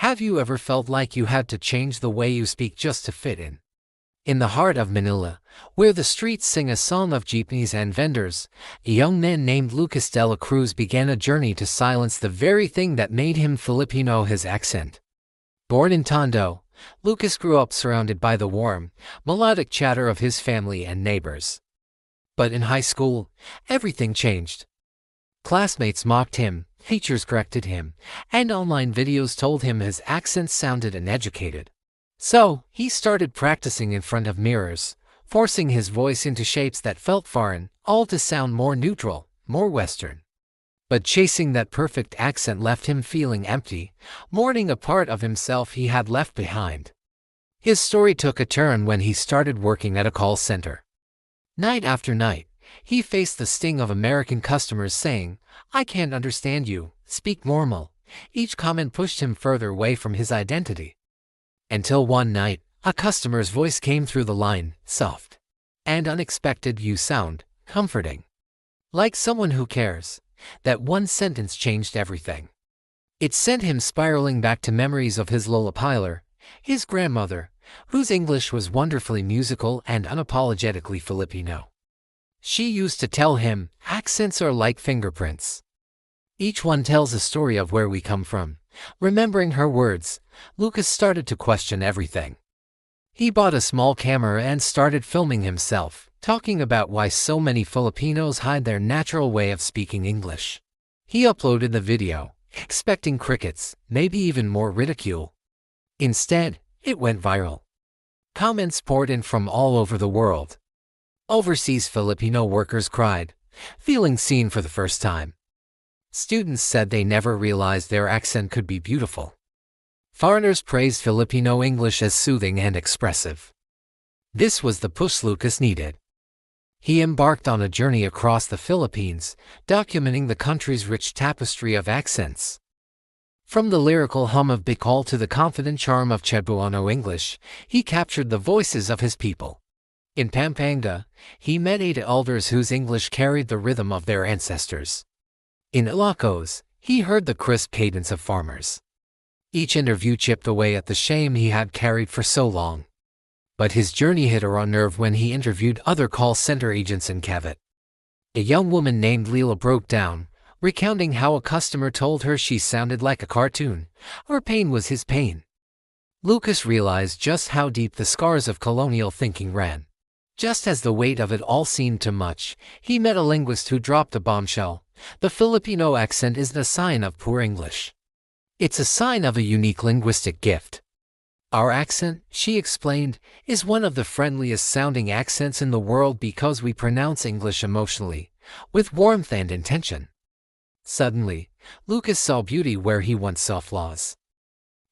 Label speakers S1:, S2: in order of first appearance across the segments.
S1: Have you ever felt like you had to change the way you speak just to fit in? In the heart of Manila, where the streets sing a song of jeepneys and vendors, a young man named Lucas de la Cruz began a journey to silence the very thing that made him Filipino: his accent. Born in Tondo, Lucas grew up surrounded by the warm, melodic chatter of his family and neighbors. But in high school, everything changed. Classmates mocked him, teachers corrected him, and online videos told him his accent sounded uneducated. So, he started practicing in front of mirrors, forcing his voice into shapes that felt foreign, all to sound more neutral, more Western. But chasing that perfect accent left him feeling empty, mourning a part of himself he had left behind. His story took a turn when he started working at a call center. Night after night, he faced the sting of American customers saying, "I can't understand you, speak normal." Each comment pushed him further away from his identity. Until one night, a customer's voice came through the line, soft and unexpected. "You sound comforting, like someone who cares." That one sentence changed everything. It sent him spiraling back to memories of his Lola Pilar, his grandmother, whose English was wonderfully musical and unapologetically Filipino. She used to tell him, "Accents are like fingerprints. Each one tells a story of where we come from." Remembering her words, Lucas started to question everything. He bought a small camera and started filming himself, talking about why so many Filipinos hide their natural way of speaking English. He uploaded the video, expecting crickets, maybe even more ridicule. Instead, it went viral. Comments poured in from all over the world. Overseas Filipino workers cried, feeling seen for the first time. Students said they never realized their accent could be beautiful. Foreigners praised Filipino English as soothing and expressive. This was the push Lucas needed. He embarked on a journey across the Philippines, documenting the country's rich tapestry of accents. From the lyrical hum of Bicol to the confident charm of Cebuano English, he captured the voices of his people. In Pampanga, he met 8 elders whose English carried the rhythm of their ancestors. In Ilocos, he heard the crisp cadence of farmers. Each interview chipped away at the shame he had carried for so long. But his journey hit a raw nerve when he interviewed other call center agents in Cavite. A young woman named Leela broke down, recounting how a customer told her she sounded like a cartoon. Her pain was his pain. Lucas realized just how deep the scars of colonial thinking ran. Just as the weight of it all seemed too much, he met a linguist who dropped a bombshell. The Filipino accent isn't a sign of poor English. It's a sign of a unique linguistic gift. Our accent, she explained, is one of the friendliest sounding accents in the world because we pronounce English emotionally, with warmth and intention. Suddenly, Lucas saw beauty where he once saw flaws.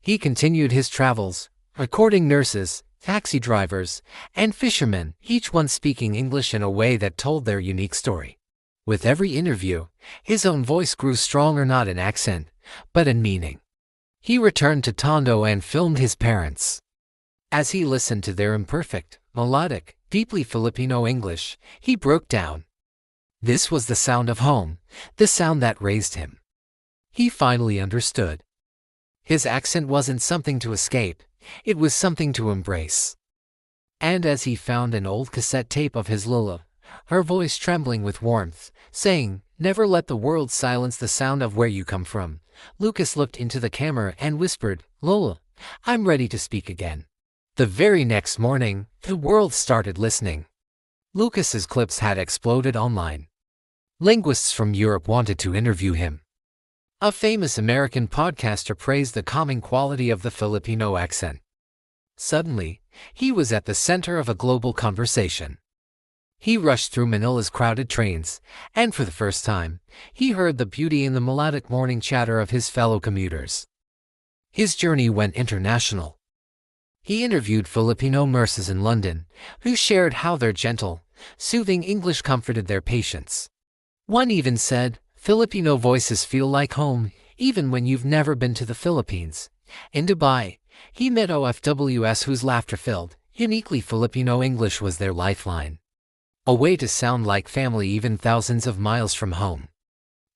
S1: He continued his travels, recording nurses, taxi drivers, and fishermen, each one speaking English in a way that told their unique story. With every interview, his own voice grew stronger, not in accent, but in meaning. He returned to Tondo and filmed his parents. As he listened to their imperfect, melodic, deeply Filipino English, he broke down. This was the sound of home, the sound that raised him. He finally understood. His accent wasn't something to escape, it was something to embrace. And as he found an old cassette tape of his Lola, her voice trembling with warmth, saying, "Never let the world silence the sound of where you come from," Lucas looked into the camera and whispered, "Lola, I'm ready to speak again." The very next morning, the world started listening. Lucas's clips had exploded online. Linguists from Europe wanted to interview him. A famous American podcaster praised the calming quality of the Filipino accent. Suddenly, he was at the center of a global conversation. He rushed through Manila's crowded trains, and for the first time, he heard the beauty in the melodic morning chatter of his fellow commuters. His journey went international. He interviewed Filipino nurses in London, who shared how their gentle, soothing English comforted their patients. One even said, "Filipino voices feel like home, even when you've never been to the Philippines." In Dubai, he met OFWs whose laughter-filled, uniquely Filipino English was their lifeline. A way to sound like family even thousands of miles from home.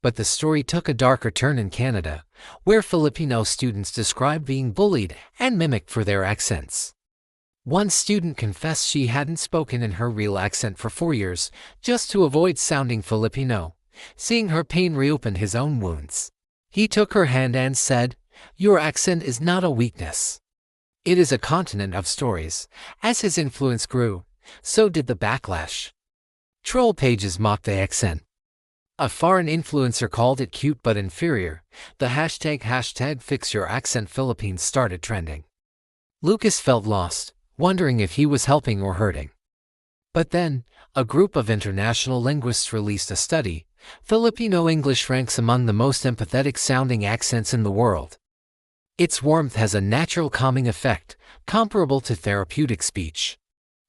S1: But the story took a darker turn in Canada, where Filipino students describe being bullied and mimicked for their accents. One student confessed she hadn't spoken in her real accent for 4 years, just to avoid sounding Filipino. Seeing her pain reopened his own wounds. He took her hand and said, "Your accent is not a weakness. It is a continent of stories." As his influence grew, so did the backlash. Troll pages mocked the accent. A foreign influencer called it cute but inferior. The hashtag #FixYourAccentPhilippines started trending. Lucas felt lost, wondering if he was helping or hurting. But then, a group of international linguists released a study. Filipino English ranks among the most empathetic-sounding accents in the world. Its warmth has a natural calming effect, comparable to therapeutic speech.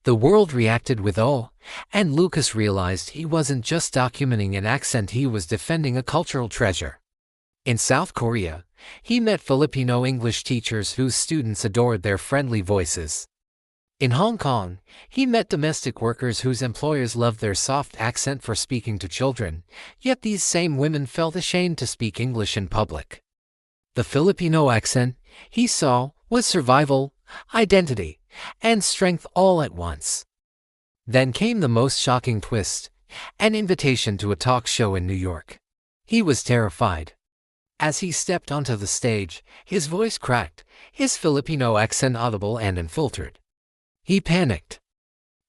S1: The world reacted with awe, and Lucas realized he wasn't just documenting an accent, he was defending a cultural treasure. In South Korea, he met Filipino English teachers whose students adored their friendly voices. In Hong Kong, he met domestic workers whose employers loved their soft accent for speaking to children, yet these same women felt ashamed to speak English in public. The Filipino accent, he saw, was survival, identity, and strength all at once. Then came the most shocking twist, an invitation to a talk show in New York. He was terrified. As he stepped onto the stage, his voice cracked, his Filipino accent audible and unfiltered. He panicked.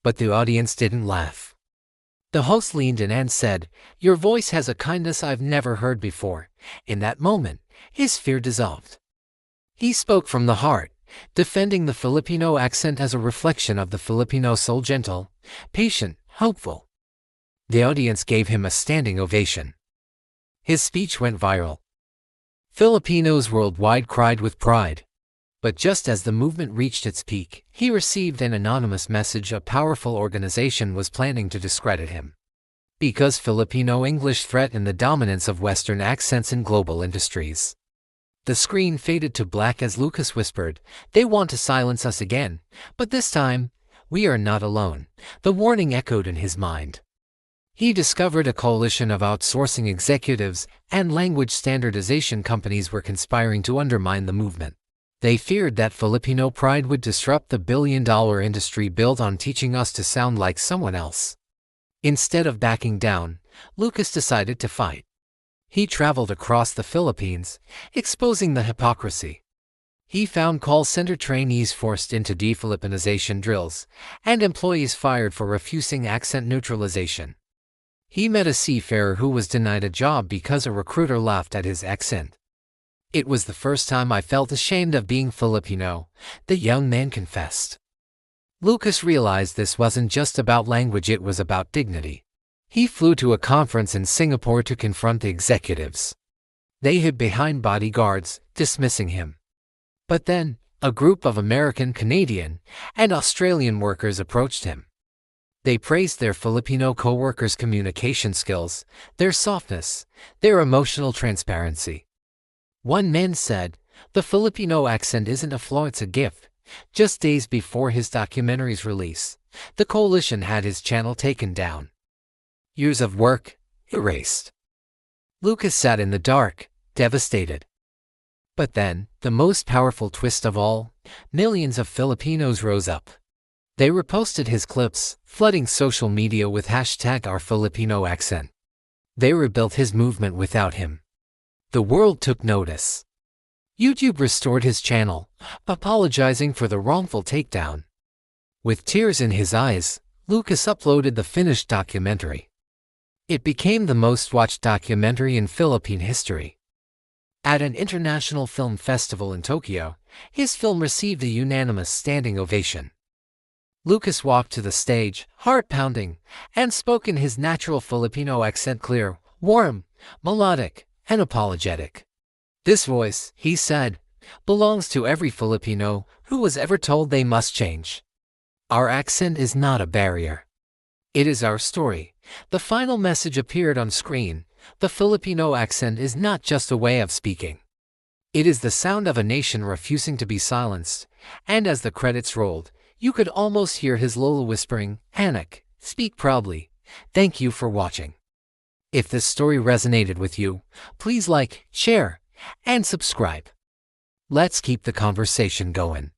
S1: But the audience didn't laugh. The host leaned in and said, "Your voice has a kindness I've never heard before." In that moment, his fear dissolved. He spoke from the heart, defending the Filipino accent as a reflection of the Filipino soul, gentle, patient, hopeful. The audience gave him a standing ovation. His speech went viral. Filipinos worldwide cried with pride. But just as the movement reached its peak, he received an anonymous message: a powerful organization was planning to discredit him. Because Filipino English threatened the dominance of Western accents in global industries. The screen faded to black as Lucas whispered, "They want to silence us again, but this time, we are not alone." The warning echoed in his mind. He discovered a coalition of outsourcing executives and language standardization companies were conspiring to undermine the movement. They feared that Filipino pride would disrupt the billion-dollar industry built on teaching us to sound like someone else. Instead of backing down, Lucas decided to fight. He traveled across the Philippines, exposing the hypocrisy. He found call center trainees forced into defilipinization drills, and employees fired for refusing accent neutralization. He met a seafarer who was denied a job because a recruiter laughed at his accent. "It was the first time I felt ashamed of being Filipino," the young man confessed. Lucas realized this wasn't just about language, it was about dignity. He flew to a conference in Singapore to confront the executives. They hid behind bodyguards, dismissing him. But then, a group of American, Canadian, and Australian workers approached him. They praised their Filipino co-workers' communication skills, their softness, their emotional transparency. One man said, "The Filipino accent isn't a flaw, it's a gift." Just days before his documentary's release, the coalition had his channel taken down. Years of work erased. Lucas sat in the dark, devastated. But then, the most powerful twist of all, millions of Filipinos rose up. They reposted his clips, flooding social media with #OurFilipinoAccent. They rebuilt his movement without him. The world took notice. YouTube restored his channel, apologizing for the wrongful takedown. With tears in his eyes, Lucas uploaded the finished documentary. It became the most-watched documentary in Philippine history. At an international film festival in Tokyo, his film received a unanimous standing ovation. Lucas walked to the stage, heart pounding, and spoke in his natural Filipino accent, clear, warm, melodic, and apologetic. "This voice," he said, "belongs to every Filipino who was ever told they must change. Our accent is not a barrier. It is our story." The final message appeared on screen. The Filipino accent is not just a way of speaking. It is the sound of a nation refusing to be silenced. And as the credits rolled, you could almost hear his Lola whispering, "Anak, speak proudly." Thank you for watching. If this story resonated with you, please like, share, and subscribe. Let's keep the conversation going.